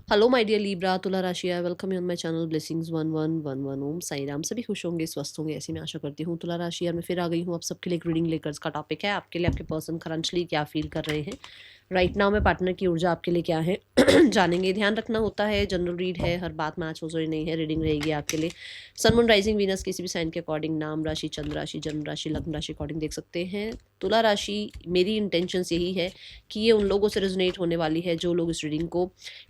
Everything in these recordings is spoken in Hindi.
हेलो माय डियर लीब्रा, तुला राशि, I welcome you on my channel blessings 1111। ओम साई राम। सभी खुश होंगे, स्वस्थ होंगे, ऐसी मैं आशा करती हूँ। तुला राशि यार, मैं फिर आ गई हूँ आप सबके लिए एक रीडिंग लेकर। इसका टॉपिक है आपके लिए आपके पर्सन करंटली क्या फील कर रहे हैं राइट नाउ में, पार्टनर की ऊर्जा आपके लिए क्या है जानेंगे। ध्यान रखना होता है, जनरल रीड है, हर बात मैच हो रही नहीं है। रीडिंग रहेगी आपके लिए सन मून राइजिंग वीनस किसी भी साइन के अकॉर्डिंग, नाम राशि, चंद्र राशि, जन्म राशि, लग्न राशि अकॉर्डिंग देख सकते हैं। तुला राशि, मेरी इंटेंशंस यही है कि ये उन लोगों से रेजोनेट होने वाली है जो लोग इस रीडिंग को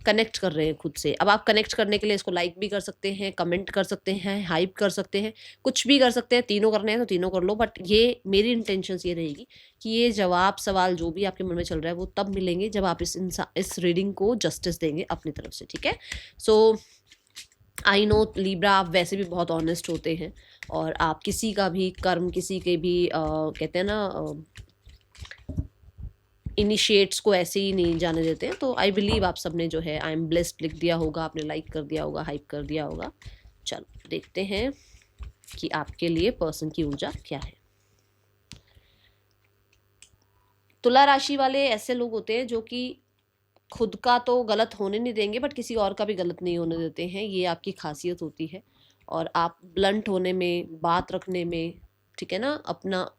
कनेक्ट कर रहे हैं खुद से। अब आप कनेक्ट करने के लिए इसको लाइक भी कर सकते हैं, कमेंट कर सकते हैं, हाइप कर सकते हैं, कुछ भी कर सकते हैं। तीनों करने हैं तो तीनों कर लो, बट ये मेरी इंटेंशंस ये रहेगी कि ये जवाब सवाल जो भी आपके मन में चल रहा है वो तब मिलेंगे जब आप इस रीडिंग को जस्टिस देंगे अपनी तरफ से, ठीक है। सो आई नो लीब्रा, आप वैसे भी बहुत ऑनेस्ट होते हैं और आप किसी का भी कर्म, किसी के भी कहते हैं ना इनिशिएट्स को ऐसे ही नहीं जाने देते हैं। तो आई बिलीव आप सबने जो है आई एम ब्लेस्ड लिख दिया होगा, आपने लाइक कर दिया होगा, हाइप कर दिया होगा। चलो देखते हैं कि आपके लिए पर्सन की ऊर्जा क्या है। तुला राशि वाले ऐसे लोग होते हैं जो कि खुद का तो गलत होने नहीं देंगे बट किसी और का भी गलत नहीं होने देते हैं। ये आपकी खासियत होती है और आप ब्लंट होने में, बात रखने में, ठीक है ना, अपना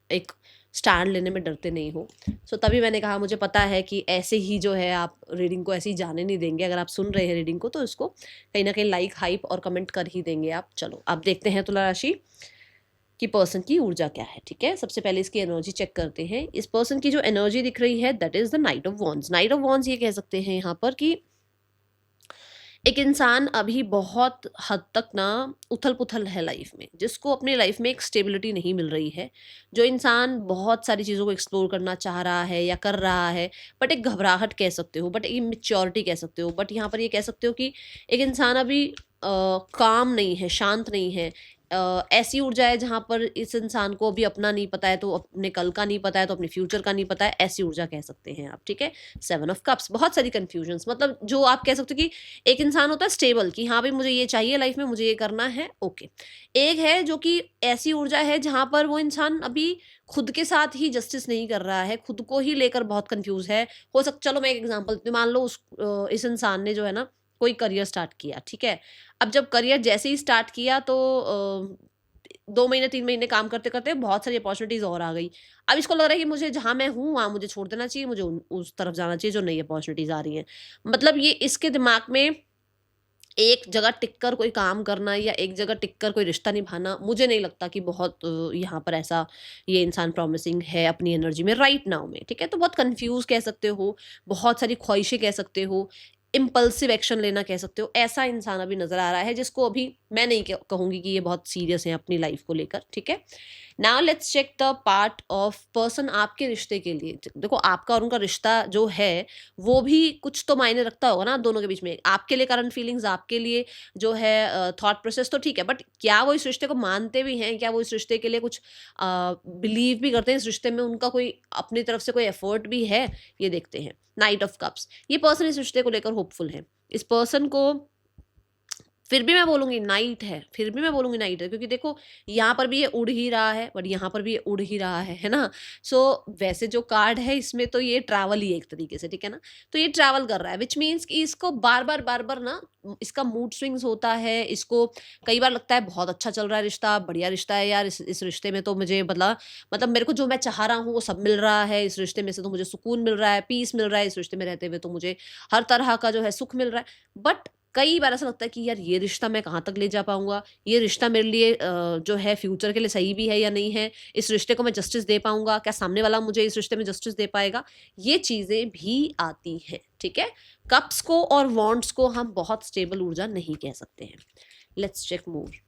एक स्टैंड लेने में डरते नहीं हो। सो तभी मैंने कहा मुझे पता है कि ऐसे ही जो है आप रीडिंग को ऐसे ही जाने नहीं देंगे। अगर आप सुन रहे हैं रीडिंग को तो इसको कहीं ना कहीं लाइक, हाइप और कमेंट कर ही देंगे आप। चलो अब देखते हैं तुला राशि कि पर्सन की ऊर्जा क्या है, ठीक है। सबसे पहले इसकी एनर्जी चेक करते हैं। इस पर्सन की जो एनर्जी दिख रही है that is the night of wands. Night of wands ये कह सकते हैं यहाँ पर कि एक इंसान अभी बहुत हद तक ना उथल पुथल है लाइफ में, जिसको अपनी लाइफ में एक स्टेबिलिटी नहीं मिल रही है। जो इंसान बहुत सारी चीज़ों को एक्सप्लोर करना चाह रहा है या कर रहा है, बट एक घबराहट कह सकते हो, बट एक मेच्योरिटी कह सकते हो, बट यहाँ पर ये कह सकते हो कि एक इंसान अभी काम नहीं है, शांत नहीं है। ऐसी ऊर्जा है जहाँ पर इस इंसान को अभी अपना नहीं पता है, तो अपने कल का नहीं पता है तो अपने फ्यूचर का नहीं पता है। ऐसी ऊर्जा कह सकते हैं आप, ठीक है। सेवन ऑफ कप्स, बहुत सारी कंफ्यूजन्स, मतलब जो आप कह सकते हो कि एक इंसान होता है स्टेबल कि हाँ भाई मुझे ये चाहिए लाइफ में, मुझे ये करना है, ओके। एक है जो कि ऐसी ऊर्जा है जहाँ पर वो इंसान अभी खुद के साथ ही जस्टिस नहीं कर रहा है, खुद को ही लेकर बहुत कंफ्यूज है। हो सकता, चलो मैं एक एग्जांपल देती हूँ। मान लो इस इंसान ने जो है ना कोई करियर स्टार्ट किया, ठीक है। अब जब करियर जैसे ही स्टार्ट किया तो 2 महीने 3 महीने काम करते करते बहुत सारी अपॉर्चुनिटीज और आ गई। अब इसको लग रहा है कि मुझे जहाँ मैं हूँ वहाँ मुझे छोड़ देना चाहिए, मुझे उस तरफ जाना चाहिए जो नई अपॉर्चुनिटीज आ रही हैं। मतलब ये इसके दिमाग में एक जगह टिक कर कोई काम करना या एक जगह टिक कर कोई रिश्ता निभाना, मुझे नहीं लगता कि बहुत यहाँ पर ऐसा ये इंसान प्रॉमिसिंग है अपनी एनर्जी में राइट नाउ में, ठीक है। तो बहुत कंफ्यूज कह सकते हो, बहुत सारी ख्वाहिशें कह सकते हो, इम्पल्सिव एक्शन लेना कह सकते हो। ऐसा इंसान अभी नजर आ रहा है जिसको अभी मैं नहीं कहूंगी कि ये बहुत सीरियस है अपनी लाइफ को लेकर, ठीक है। Now let's check the part of person आपके रिश्ते के लिए। देखो आपका और उनका रिश्ता जो है वो भी कुछ तो मायने रखता होगा ना दोनों के बीच में। आपके लिए करंट फीलिंग्स, आपके लिए जो है थॉट प्रोसेस तो ठीक है, बट क्या वो इस रिश्ते को मानते भी हैं, क्या वो इस रिश्ते के लिए कुछ बिलीव भी करते हैं, इस रिश्ते में उनका कोई अपनी तरफ से कोई एफर्ट भी है, ये देखते हैं। नाइट ऑफ कप्स, ये पर्सन इस रिश्ते को लेकर होपफुल है। इस पर्सन को फिर भी मैं बोलूँगी नाइट है, फिर भी मैं बोलूँगी नाइट है, क्योंकि देखो यहाँ पर भी ये उड़ ही रहा है, बट यहाँ पर भी ये उड़ ही रहा है ना? सो वैसे जो कार्ड है इसमें तो ये ट्रैवल ही है एक तरीके से, ठीक है ना? तो ये ट्रैवल कर रहा है व्हिच मीन्स कि इसको बार-बार ना इसका मूड स्विंग्स होता है, इसको कई बार लगता है बहुत अच्छा चल रहा है रिश्ता, बढ़िया रिश्ता है यार, इस रिश्ते में तो मुझे मतलब मेरे को जो मैं चाह रहा हूँ वो सब मिल रहा है, इस रिश्ते में से तो मुझे सुकून मिल रहा है, पीस मिल रहा है, इस रिश्ते में रहते हुए तो मुझे हर तरह का जो है सुख मिल रहा है। बट कई बार ऐसा लगता है कि यार ये रिश्ता मैं कहाँ तक ले जा पाऊँगा? ये रिश्ता मेरे लिए जो है फ्यूचर के लिए सही भी है या नहीं है? इस रिश्ते को मैं जस्टिस दे पाऊँगा? क्या सामने वाला मुझे इस रिश्ते में जस्टिस दे पाएगा? ये चीज़ें भी आती हैं, ठीक है? कप्स को और वॉन्ड्स को हम बहुत स्टेबल ऊर्जा नहीं कह सकते हैं। लेट्स चेक मोर।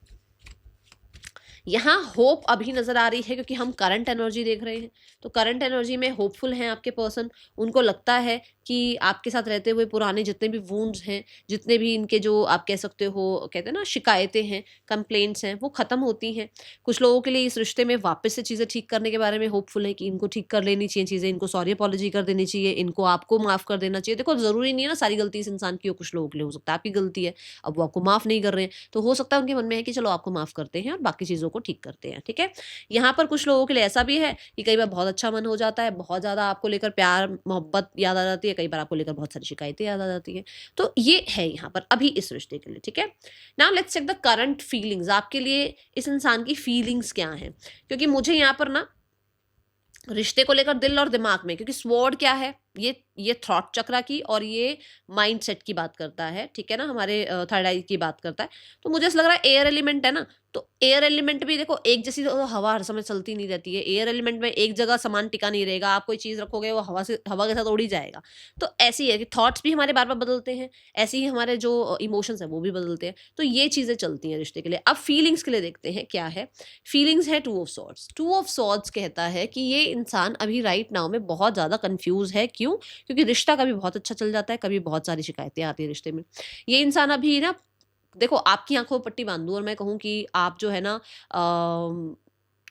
यहाँ होप अभी नज़र आ रही है क्योंकि हम करंट एनर्जी देख रहे हैं। तो करंट एनर्जी में होपफुल हैं आपके पर्सन। उनको लगता है कि आपके साथ रहते हुए पुराने जितने भी वुंड्स हैं, जितने भी इनके जो आप कह सकते हो, कहते हैं ना शिकायतें हैं, कंप्लेंट्स हैं, वो ख़त्म होती हैं। कुछ लोगों के लिए इस रिश्ते में वापस से चीज़ें ठीक करने के बारे में होपफुल है कि इनको ठीक कर लेनी चाहिए चीज़ें, इनको सॉरी अपॉलॉजी कर देनी चाहिए, इनको आपको माफ़ कर देना चाहिए। देखो ज़रूरी नहीं है ना सारी गलती इस इंसान की हो, कुछ लोगों के लिए हो सकता है आपकी गलती है, अब वो आपको माफ़ नहीं कर रहे हैं, तो हो सकता है उनके मन में है कि चलो आपको माफ़ करते हैं और बाकी चीज़ों को ठीक करते हैं, ठीक है। यहाँ पर कुछ लोगों के लिए ऐसा भी है कि कई बार बहुत अच्छा मन हो जाता है, बहुत ज़्यादा आपको लेकर प्यार मोहब्बत याद आ जाती है, कई बार आपको लेकर बहुत सारी शिकायतें याद आ जाती हैं। तो ये है यहाँ पर अभी इस रिश्ते के लिए, ठीक है। Now let's check the current feelings, आपके लिए इस इंसान की फीलिंग्स क्या हैं, क्योंकि मुझे यहाँ पर ना रिश्ते को लेकर दिल और दिमाग में, क्योंकि स्वॉर्ड क्या है, ये थॉट चक्रा की और ये माइंडसेट की बात करता है, ठीक है ना, हमारे थर्ड आई की बात करता है। तो मुझे ऐसा लग रहा है एयर एलिमेंट है ना, तो एयर एलिमेंट भी देखो एक जैसी तो हवा हर समय चलती नहीं रहती है। एयर एलिमेंट में एक जगह सामान टिका नहीं रहेगा, आप कोई चीज रखोगे वो हवा के साथ उड़ ही जाएगा। तो ऐसी है कि थॉट्स भी हमारे बार बार बदलते हैं, ऐसे ही हमारे जो इमोशंस है वो भी बदलते हैं। तो ये चीजें चलती हैं रिश्ते के लिए। अब फीलिंग्स के लिए देखते हैं क्या है। फीलिंग्स है two of swords. Two of swords कहता है कि ये इंसान अभी राइट नाउ में बहुत ज्यादा कंफ्यूज है। क्यों? क्योंकि रिश्ता कभी बहुत अच्छा चल जाता है, कभी बहुत सारी शिकायतें आती है रिश्ते में। ये इंसान अभी ना, देखो आपकी आंखों पर पट्टी बांध दूं और मैं कहूं कि आप जो है ना,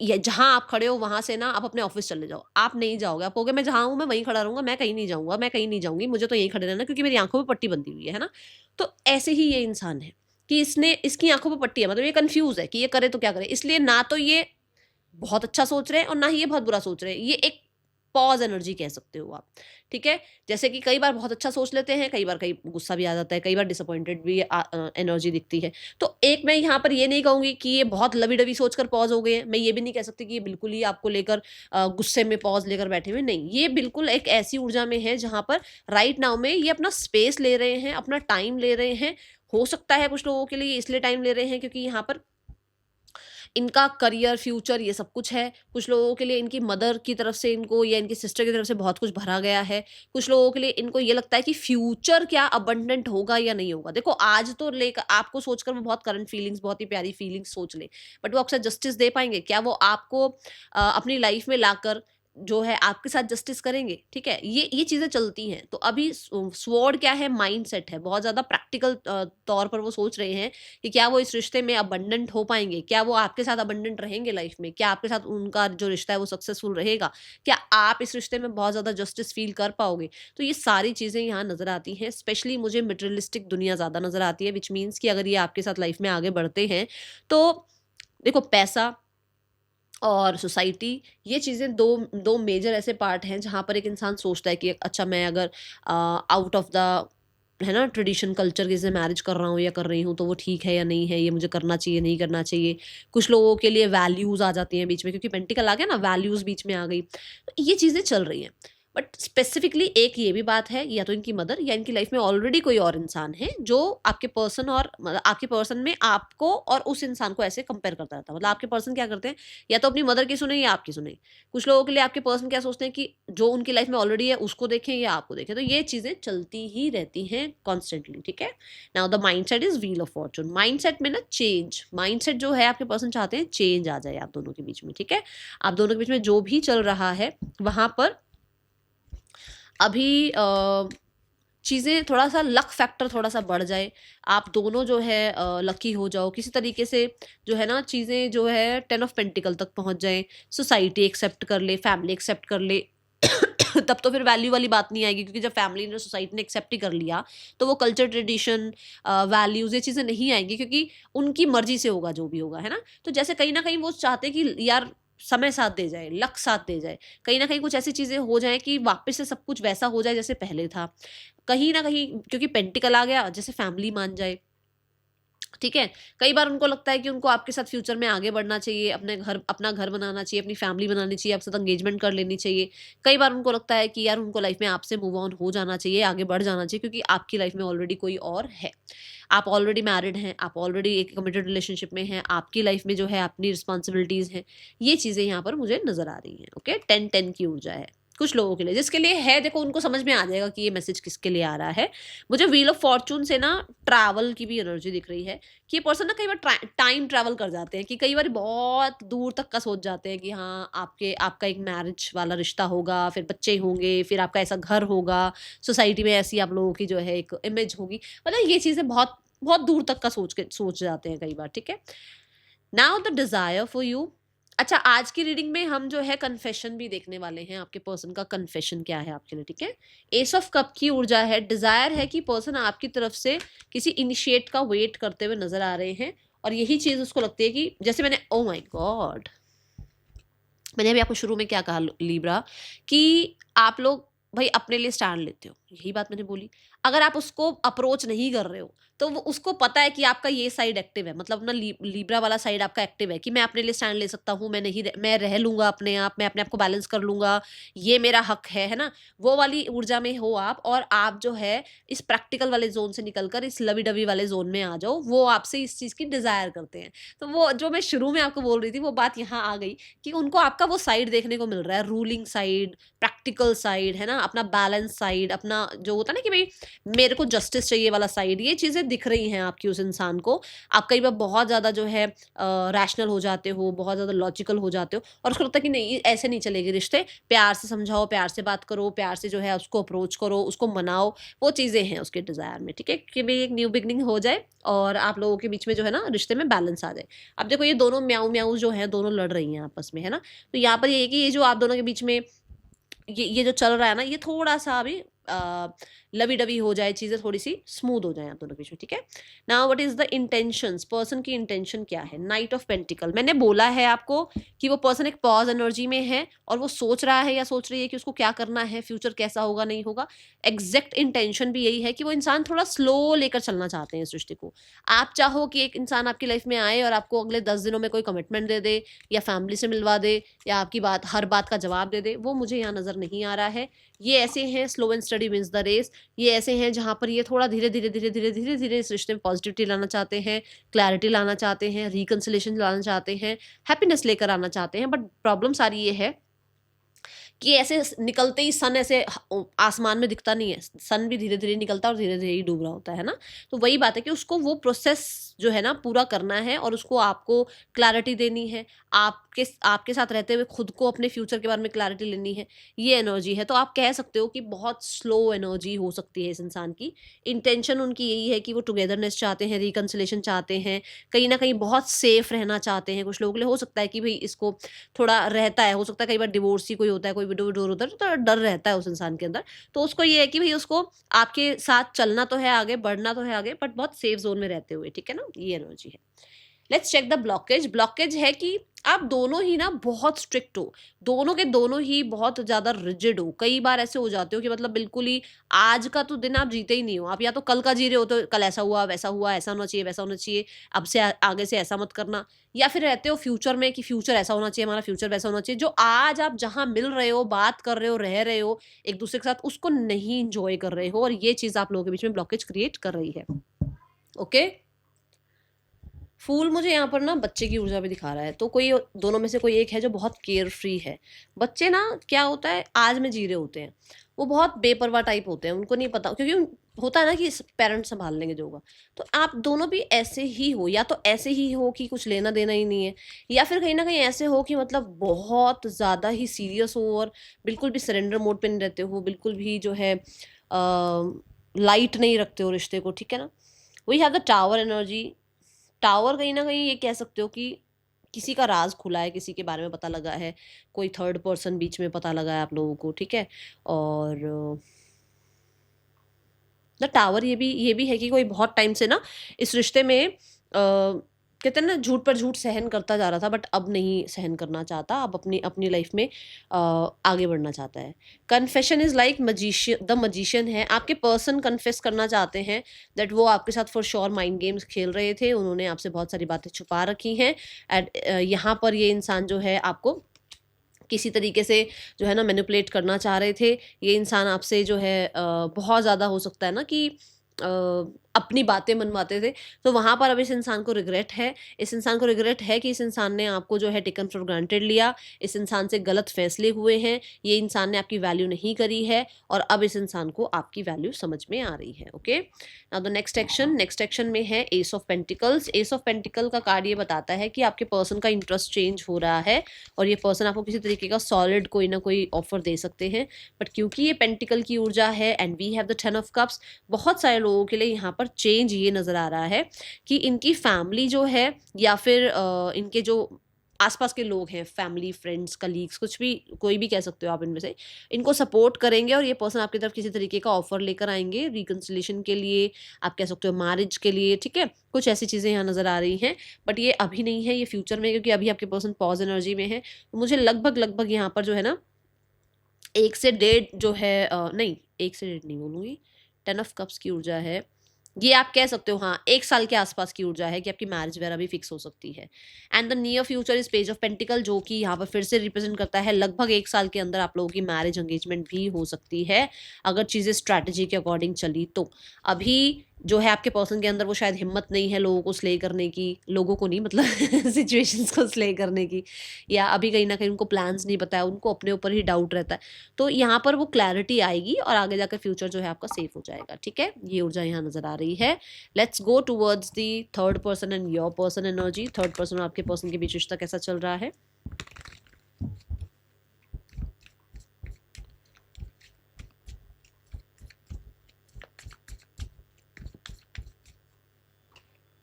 ये जहां आप खड़े हो वहां से ना आप अपने ऑफिस चले जाओ, आप नहीं जाओगे। आप कहोगे मैं जहां हूं मैं वहीं खड़ा रहूंगा, मैं कहीं नहीं जाऊंगा, मैं कहीं नहीं जाऊंगी, मुझे तो यहीं खड़े रहना, क्योंकि मेरी आंखों में पट्टी बंधी हुई है ना। तो ऐसे ही ये इंसान है कि इसने इसकी आंखों पर पट्टी है, मतलब ये कंफ्यूज है कि ये करे तो क्या करे। इसलिए ना तो ये बहुत अच्छा सोच रहे हैं और ना ही ये बहुत बुरा सोच रहे हैं। ये एक पॉज एनर्जी कह सकते हो आप, ठीक है। जैसे कि कई बार बहुत अच्छा सोच लेते हैं, कई बार कई गुस्सा भी आ जाता है, कई बार डिसअपॉइंटेड भी एनर्जी दिखती है। तो एक मैं यहाँ पर ये नहीं कहूंगी कि ये बहुत लवी डवी सोचकर पॉज हो गए हैं, मैं ये भी नहीं कह सकती कि ये बिल्कुल ही आपको लेकर गुस्से में पॉज लेकर बैठे हुए, नहीं। ये बिल्कुल एक ऐसी ऊर्जा में है जहां पर राइट नाउ में ये अपना स्पेस ले रहे हैं, अपना टाइम ले रहे हैं। हो सकता है कुछ लोगों के लिए इसलिए टाइम ले रहे हैं क्योंकि यहाँ पर इनका करियर, फ्यूचर ये सब कुछ है। कुछ लोगों के लिए इनकी मदर की तरफ से इनको या इनकी सिस्टर की तरफ से बहुत कुछ भरा गया है। कुछ लोगों के लिए इनको ये लगता है कि फ्यूचर क्या अबंडेंट होगा या नहीं होगा। देखो आज तो लेकर आपको सोचकर वो बहुत करंट फीलिंग्स, बहुत ही प्यारी फीलिंग्स सोच ले, बट वो अक्सर जस्टिस दे पाएँगे? क्या वो आपको अपनी लाइफ में लाकर जो है आपके साथ जस्टिस करेंगे? ठीक है? ये चीज़ें चलती हैं। तो अभी स्वॉर्ड क्या है? माइंडसेट है। बहुत ज़्यादा प्रैक्टिकल तौर पर वो सोच रहे हैं कि क्या वो इस रिश्ते में अबंडेंट हो पाएँगे? क्या वो आपके साथ अबंडेंट रहेंगे लाइफ में? क्या आपके साथ उनका जो रिश्ता है वो सक्सेसफुल रहेगा? क्या आप इस रिश्ते में बहुत ज़्यादा जस्टिस फ़ील कर पाओगे? तो ये सारी चीज़ें यहाँ नज़र आती हैं। स्पेशली मुझे मटेरियलिस्टिक दुनिया ज़्यादा नज़र आती है, व्हिच मीन्स कि अगर ये आपके साथ लाइफ में आगे बढ़ते हैं, तो देखो पैसा और सोसाइटी, ये चीज़ें दो दो मेजर ऐसे पार्ट हैं जहाँ पर एक इंसान सोचता है कि अच्छा मैं अगर आउट ऑफ द है ना ट्रेडिशन कल्चर किसी से मैरिज कर रहा हूँ या कर रही हूँ तो वो ठीक है या नहीं है, ये मुझे करना चाहिए नहीं करना चाहिए। कुछ लोगों के लिए वैल्यूज आ जाती हैं बीच में, क्योंकि पेंटिकल आ गया ना, वैल्यूज बीच में आ गई। तो ये चीज़ें चल रही हैं। बट स्पेसिफिकली एक ये भी बात है, या तो इनकी मदर या इनकी लाइफ में ऑलरेडी कोई और इंसान है जो आपके पर्सन और मतलब आपके पर्सन में आपको और उस इंसान को ऐसे कंपेयर करता रहता है। मतलब आपके पर्सन क्या करते हैं, या तो अपनी मदर की सुने या आपकी सुने। कुछ लोगों के लिए आपके पर्सन क्या सोचते हैं कि जो उनकी लाइफ में ऑलरेडी है उसको देखें या आपको देखें। तो ये चीज़ें चलती ही रहती हैं कॉन्स्टेंटली, ठीक है। Now the mind set is wheel of Fortune. Mind set में ना चेंज, माइंड सेट जो है आपके पर्सन चाहते हैं चेंज आ जाए आप दोनों के बीच में, ठीक है। आप दोनों के बीच में जो भी चल रहा है वहां पर अभी चीज़ें थोड़ा-सा लक फैक्टर थोड़ा-सा बढ़ जाए, आप दोनों जो है लकी हो जाओ, किसी तरीके से जो है ना चीज़ें जो है 10 ऑफ पेंटिकल तक पहुँच जाएँ, सोसाइटी एक्सेप्ट कर ले, फैमिली एक्सेप्ट कर ले। तब तो फिर वैल्यू वाली बात नहीं आएगी, क्योंकि जब फैमिली ने, सोसाइटी ने एक्सेप्ट ही कर लिया, तो वो कल्चर, ट्रेडिशन, वैल्यूज़ ये चीज़ें नहीं आएँगी, क्योंकि उनकी मर्ज़ी से होगा जो भी होगा, है ना? तो जैसे कहीं न कहीं वो चाहते हैं कि यार समय साथ दे जाए, लक साथ दे जाए। कहीं न कहीं कुछ ऐसी चीज़ें हो जाएँ कि वापस से सब कुछ वैसा हो जाए जैसे पहले था। कहीं न कहीं क्योंकि पेंटिकल आ गया, जैसे फैमिली मान जाए, ठीक है? कई बार उनको लगता है कि उनको आपके साथ फ्यूचर में आगे बढ़ना चाहिए, अपना घर बनाना चाहिए, अपनी फैमिली बनानी चाहिए, आपके साथ एंगेजमेंट कर लेनी चाहिए। कई बार उनको लगता है कि यार उनको लाइफ में आपसे मूव ऑन हो जाना चाहिए, आगे बढ़ जाना चाहिए, क्योंकि आपकी लाइफ में ऑलरेडी कोई और है। आप ऑलरेडी मैरिड हैं, आप ऑलरेडी एक कमिटेड रिलेशनशिप में हैं, आपकी लाइफ में जो है अपनी रिस्पॉन्सिबिलिटीज़ हैं। ये चीज़ें यहाँ पर मुझे नज़र आ रही हैं, ओके? 10-10 की ऊर्जा है। कुछ लोगों के लिए, जिसके लिए है देखो उनको समझ में आ जाएगा कि ये मैसेज किसके लिए आ रहा है। मुझे व्हील ऑफ फॉर्च्यून से ना ट्रैवल की भी एनर्जी दिख रही है कि ये पर्सन ना कई बार टाइम ट्रैवल कर जाते हैं, कि कई बार बहुत दूर तक का सोच जाते हैं कि हाँ आपका एक मैरिज वाला रिश्ता होगा, फिर बच्चे होंगे, फिर आपका ऐसा घर होगा, सोसाइटी में ऐसी आप लोगों की जो है एक इमेज होगी। मतलब ये चीज़ें बहुत बहुत दूर तक का सोच जाते हैं कई बार, ठीक है। Now the desire for you. अच्छा, आज की रीडिंग में हम जो है कन्फेशन भी देखने वाले हैं, आपके पर्सन का कन्फेशन क्या है आपके लिए, ठीक है। एस ऑफ कप की ऊर्जा है, डिजायर है कि पर्सन आपकी तरफ से किसी इनिशिएट का वेट करते हुए नजर आ रहे हैं, और यही चीज उसको लगती है कि जैसे मैंने, ओ माय गॉड, मैंने अभी आपको शुरू में क्या कहा लिब्रा, कि आप लोग भाई अपने लिए स्टैंड लेते हो, यही बात मैंने बोली। अगर आप उसको अप्रोच नहीं कर रहे हो, तो वो उसको पता है कि आपका ये साइड एक्टिव है, मतलब अपना लिब्रा वाला साइड आपका एक्टिव है कि मैं अपने लिए स्टैंड ले सकता हूँ, मैं रह लूंगा अपने आप, मैं अपने आप को बैलेंस कर लूंगा, ये मेरा हक है ना। वो वाली ऊर्जा में हो आप, और आप जो है इस प्रैक्टिकल वाले जोन से निकलकर इस लवी डबी वाले जोन में आ जाओ, वो आपसे इस चीज की डिजायर करते हैं। तो वो जो मैं शुरू में आपको बोल रही थी, वो बात यहाँ आ गई कि उनको आपका वो साइड देखने को मिल रहा है, रूलिंग साइड, प्रैक्टिकल साइड, है ना, अपना बैलेंस साइड, अपना जो होता है ना कि भाई मेरे को जस्टिस चाहिए वाला साइड, ये चीज़ें दिख रही हैं आपकी उस इंसान को। आप कई बार बहुत ज़्यादा जो है रैशनल हो जाते हो, बहुत ज़्यादा लॉजिकल हो जाते हो, और उसको लगता है कि नहीं ऐसे नहीं चलेगी रिश्ते, प्यार से समझाओ, प्यार से बात करो, प्यार से जो है उसको अप्रोच करो, उसको मनाओ, वो चीज़ें हैं उसके डिज़ायर में, ठीक है, कि भाई एक न्यू बिगनिंग हो जाए और आप लोगों के बीच में जो है ना रिश्ते में बैलेंस आ जाए। अब देखो ये दोनों म्याऊं म्याऊं जो है दोनों लड़ रही हैं आपस में, है ना। तो यहाँ पर ये है कि ये जो आप दोनों के बीच में ये जो चल रहा है ना, ये थोड़ा-सा अभी लवी-डवी हो जाए, चीज़ें थोड़ी-सी स्मूथ हो जाएँ आप दोनों के बीच में, ठीक है? Now what is the intentions, person की इंटेंशन क्या है? नाइट ऑफ पेंटिकल, मैंने बोला है आपको कि वो पर्सन एक पॉज़ एनर्जी में है और वो सोच रहा है या सोच रही है कि उसको क्या करना है, फ्यूचर कैसा होगा, नहीं होगा। एग्ज़ैक्ट इंटेंशन भी यही है कि वो इंसान थोड़ा स्लो लेकर चलना चाहते हैं इस रिश्ते को। आप चाहो कि एक इंसान आपकी लाइफ़ में आए और आपको अगले 10 दिनों में कोई कमिटमेंट दे दे, या फैमिली से मिलवा दे, या आपकी हर बात का जवाब दे दे, वो मुझे यहाँ नज़र नहीं आ रहा है। ये ऐसे हैं, slow and steady wins the race. ये ऐसे हैं जहाँ पर ये थोड़ा धीरे-धीरे इस रिश्ते में पॉजिटिविटी लाना चाहते हैं, क्लैरिटी लाना चाहते हैं, रिकंसिलिएशन लाना चाहते हैं, हैप्पीनेस लेकर आना चाहते हैं। बट प्रॉब्लम सारी ये है कि ऐसे निकलते ही सन ऐसे आसमान में दिखता नहीं है, सन भी धीरे धीरे निकलता है और धीरे धीरे ही डूब रहा होता है ना। तो वही बात है कि उसको वो प्रोसेस जो है ना पूरा करना है, और उसको आपको क्लैरिटी देनी है, आपके आपके साथ रहते हुए खुद को अपने फ्यूचर के बारे में क्लैरिटी लेनी है, ये एनर्जी है। तो आप कह सकते हो कि बहुत स्लो एनर्जी हो सकती है इस इंसान की। इंटेंशन उनकी यही है कि वो टुगेदरनेस चाहते हैं, रिकंसिलेशन चाहते हैं, कहीं ना कहीं बहुत सेफ रहना चाहते हैं। कुछ लोगों के लिए हो सकता है कि भाई इसको थोड़ा रहता है, हो सकता है कई बार डिवोर्स ही कोई होता है, कोई विडो विडोर होता है, तो थोड़ा डर रहता है उस इंसान के अंदर। तो उसको ये है कि भाई उसको आपके साथ चलना तो है आगे, बढ़ना तो है आगे, बट बहुत सेफ जोन में रहते हुए, ठीक है ना, ये एनर्जी है। Let's check the blockage. Blockage है कि आप दोनों ही ना बहुत स्ट्रिक्ट हो, दोनों के दोनों ही बहुत ज्यादा रिजिड हो। कई बार ऐसे हो जाते हो कि मतलब बिल्कुल ही आज का तो दिन आप जीते ही नहीं हो, आप या तो कल का जी रहे हो, तो कल ऐसा हुआ वैसा हुआ, ऐसा होना चाहिए वैसा होना चाहिए, अब से आगे से ऐसा मत करना। या फिर रहते हो फ्यूचर में कि फ्यूचर ऐसा होना चाहिए, हमारा फ्यूचर वैसा होना चाहिए। जो आज आप जहां मिल रहे हो, बात कर रहे हो, रह रहे हो एक दूसरे के साथ, उसको नहीं इंजॉय कर रहे हो, और ये चीज आप लोगों के बीच में ब्लॉकेज क्रिएट कर रही है। ओके, फूल मुझे यहाँ पर ना बच्चे की ऊर्जा भी दिखा रहा है, तो कोई दोनों में से कोई एक है जो बहुत केयर फ्री है। बच्चे ना क्या होता है, आज में जी रहे होते हैं, वो बहुत बेपरवाह टाइप होते हैं, उनको नहीं पता, क्योंकि होता है ना कि पेरेंट्स संभाल लेंगे जो होगा। तो आप दोनों भी ऐसे ही हो, या तो ऐसे ही हो कि कुछ लेना देना ही नहीं है, या फिर कहीं ना कहीं ऐसे हो कि मतलब बहुत ज़्यादा ही सीरियस हो और बिल्कुल भी सरेंडर मोड पे नहीं रहते हो, बिल्कुल भी जो है लाइट नहीं रखते हो रिश्ते को, ठीक है ना। We have the tower energy. Tower कहीं ना कहीं ये कह सकते हो कि किसी का राज खुला है, किसी के बारे में पता लगा है, कोई थर्ड पर्सन बीच में पता लगा है आप लोगों को, ठीक है। और द टावर ये भी है कि कोई बहुत टाइम से ना इस रिश्ते में कहते हैं ना झूठ पर झूठ सहन करता जा रहा था, बट अब नहीं सहन करना चाहता, अब अपनी अपनी लाइफ में आगे बढ़ना चाहता है। Confession is like magician, the magician है, आपके पर्सन कन्फेस करना चाहते हैं दैट वो आपके साथ फॉर श्योर माइंड गेम्स खेल रहे थे, उन्होंने आपसे बहुत सारी बातें छुपा रखी हैं। एंड यहाँ पर ये इंसान जो है आपको किसी तरीके से जो है ना मैनिपुलेट करना चाह रहे थे। ये इंसान आपसे जो है बहुत ज़्यादा हो सकता है ना कि अ, अपनी बातें मनवाते थे। तो वहाँ पर अब इस इंसान को रिग्रेट है, इस इंसान को रिग्रेट है कि इस इंसान ने आपको जो है टेकन फॉर ग्रांटेड लिया, इस इंसान से गलत फैसले हुए हैं, ये इंसान ने आपकी वैल्यू नहीं करी है, और अब इस इंसान को आपकी वैल्यू समझ में आ रही है। Okay, now the next action में है S of pentacles. S of pentacle का कार्ड ये बताता है कि आपके पर्सन का इंटरेस्ट चेंज हो रहा है, और ये पर्सन आपको किसी तरीके का सॉलिड कोई ना कोई ऑफर दे सकते हैं। बट क्योंकि ये पेंटिकल की ऊर्जा है and we have the 10 of cups, बहुत सारे लोगों के लिए यहाँ पर चेंज ये नज़र आ रहा है कि इनकी फैमिली जो है, या फिर इनके जो आसपास के लोग हैं, फैमिली, फ्रेंड्स, कलीग्स, कुछ भी, कोई भी कह सकते हो आप इनमें से, इनको सपोर्ट करेंगे, और ये पर्सन आपकी तरफ किसी तरीके का ऑफर लेकर आएंगे रिकंसिलेशन के लिए, आप कह सकते हो मैरिज के लिए, ठीक है। कुछ ऐसी चीज़ें यहाँ नज़र आ रही हैं, बट ये अभी नहीं है, ये फ्यूचर में, क्योंकि अभी आपके पर्सन पॉज एनर्जी में है। तो मुझे लगभग लगभग यहाँ पर जो है ना 1 से 1.5 जो है नहीं 1 से 1.5 नहीं बोलूँगी, 10 ऑफ कप्स की ऊर्जा है, ये आप कह सकते हो हाँ 1 साल के आसपास की ऊर्जा है कि आपकी मैरिज वगैरह भी फिक्स हो सकती है। And the near future is page of pentacle, जो कि यहाँ पर फिर से रिप्रेजेंट करता है लगभग 1 साल के अंदर आप लोगों की मैरिज एंगेजमेंट भी हो सकती है, अगर चीज़ें स्ट्रैटेजी के अकॉर्डिंग चली तो। अभी जो है आपके पर्सन के अंदर वो शायद हिम्मत नहीं है लोगों को स्ले करने की, लोगों को नहीं मतलब सिचुएशंस को स्ले करने की, या अभी कहीं ना कहीं उनको प्लान्स नहीं पता है, उनको अपने ऊपर ही डाउट रहता है। तो यहाँ पर वो क्लैरिटी आएगी और आगे जाकर फ्यूचर जो है आपका सेफ हो जाएगा। ठीक है, ये ऊर्जा यहाँ नजर आ रही है। Let's go towards the third person and your person energy. Third person और आपके पर्सन के बीच रिश्ता कैसा चल रहा है?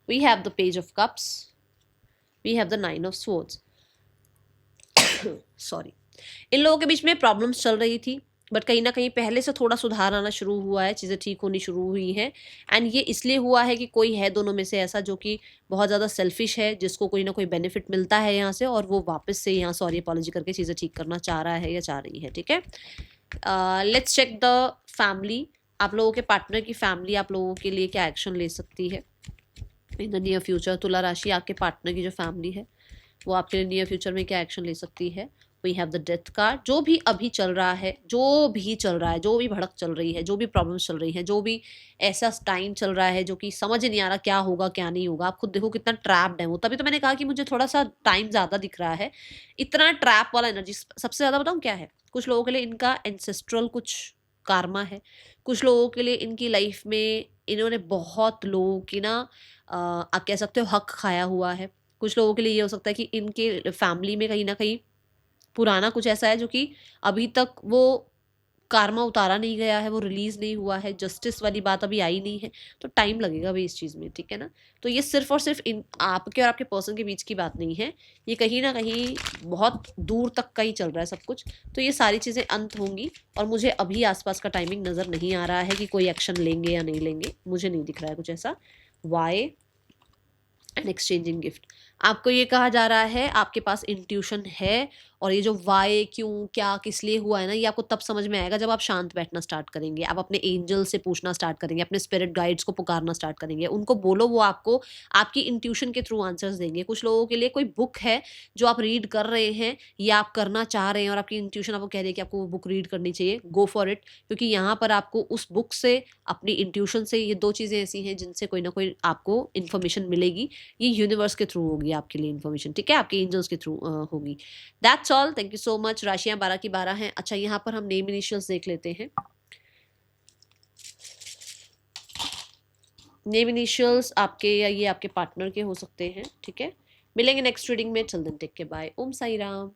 We have the page of cups, we have the 9 of swords. Sorry, इन लोगों के बीच में प्रॉब्लम्स चल रही थी, बट कहीं ना कहीं पहले से थोड़ा सुधार आना शुरू हुआ है, चीज़ें ठीक होनी शुरू हुई हैं। एंड ये इसलिए हुआ है कि कोई है दोनों में से ऐसा जो कि बहुत ज़्यादा सेल्फिश है, जिसको कोई ना कोई बेनिफिट मिलता है यहाँ से, और वो वापस से यहाँ सॉरी अपॉलॉजी करके चीज़ें ठीक करना चाह रहा है या चाह रही है। ठीक है, लेट्स चेक द फैमिली। आप लोगों के पार्टनर की फैमिली आप लोगों के लिए क्या एक्शन ले सकती है इन द नियर फ्यूचर? तुला राशि, आपके पार्टनर की जो फैमिली है वो आपके लिए नियर फ्यूचर में क्या एक्शन ले सकती है? We have the death card. जो भी अभी चल रहा है, जो भी चल रहा है, जो भी भड़क चल रही है, जो भी प्रॉब्लम्स चल रही है, जो भी ऐसा टाइम चल रहा है जो कि समझ नहीं आ रहा क्या होगा क्या नहीं होगा, आप खुद देखो कितना ट्रैप्ड है वो। तभी तो मैंने कहा कि मुझे थोड़ा सा टाइम ज़्यादा दिख रहा है। इतना ट्रैप वाला एनर्जी सबसे ज़्यादा बताऊँ क्या है? कुछ लोगों के लिए इनका एंसेस्ट्रल कुछ कारमा है, कुछ लोगों के लिए इनकी लाइफ में इन्होंने बहुत लोगों की ना आप कह सकते हो हक खाया हुआ है। कुछ लोगों के लिए ये हो सकता है कि इनके फैमिली में कहीं न कहीं पुराना कुछ ऐसा है जो कि अभी तक वो कारमा उतारा नहीं गया है, वो रिलीज़ नहीं हुआ है, जस्टिस वाली बात अभी आई नहीं है, तो टाइम लगेगा भी इस चीज़ में, ठीक है ना? तो ये सिर्फ़ और सिर्फ़ इन आपके और आपके पर्सन के बीच की बात नहीं है, ये कहीं न कहीं बहुत दूर तक का ही चल रहा है सब कुछ। तो ये सारी चीज़ें अंत होंगी और मुझे अभी आस-पास का टाइमिंग नज़र नहीं आ रहा है कि कोई एक्शन लेंगे या नहीं लेंगे, मुझे नहीं दिख रहा है कुछ ऐसा। व्हाई? And exchanging gift. आपको ये कहा जा रहा है आपके पास इंट्यूशन है, और ये जो वाई क्यों क्या किस लिए हुआ है ना, ये आपको तब समझ में आएगा जब आप शांत बैठना स्टार्ट करेंगे, आप अपने एंजल से पूछना स्टार्ट करेंगे, अपने स्पिरिट गाइड्स को पुकारना स्टार्ट करेंगे, उनको बोलो वो आपको आपकी इंट्यूशन के थ्रू आंसर्स देंगे। कुछ लोगों के लिए कोई बुक है जो आप रीड कर रहे हैं या आप करना चाह रहे हैं और आपकी इंट्यूशन आपको कह रही है कि आपको वो बुक रीड करनी चाहिए, गो फॉर इट। क्योंकि यहाँ पर आपको उस बुक से, अपनी इंट्यूशन से, ये दो चीज़ें ऐसी हैं जिनसे कोई ना कोई आपको इन्फॉर्मेशन मिलेगी। ये यूनिवर्स के थ्रू होगी आपके लिए इन्फॉर्मेशन, ठीक है, आपके एंजल्स के थ्रू होगी। That's all, thank you so much. राशियां 12 की 12 हैं। अच्छा, यहाँ पर हम नेम इनिशियल्स देख लेते हैं। नेम इनिशियल्स आपके या ये आपके पार्टनर के हो सकते हैं, ठीक है। मिलेंगे नेक्स्ट रीडिंग में, चल दिन टेक के बाय। ओम साई राम।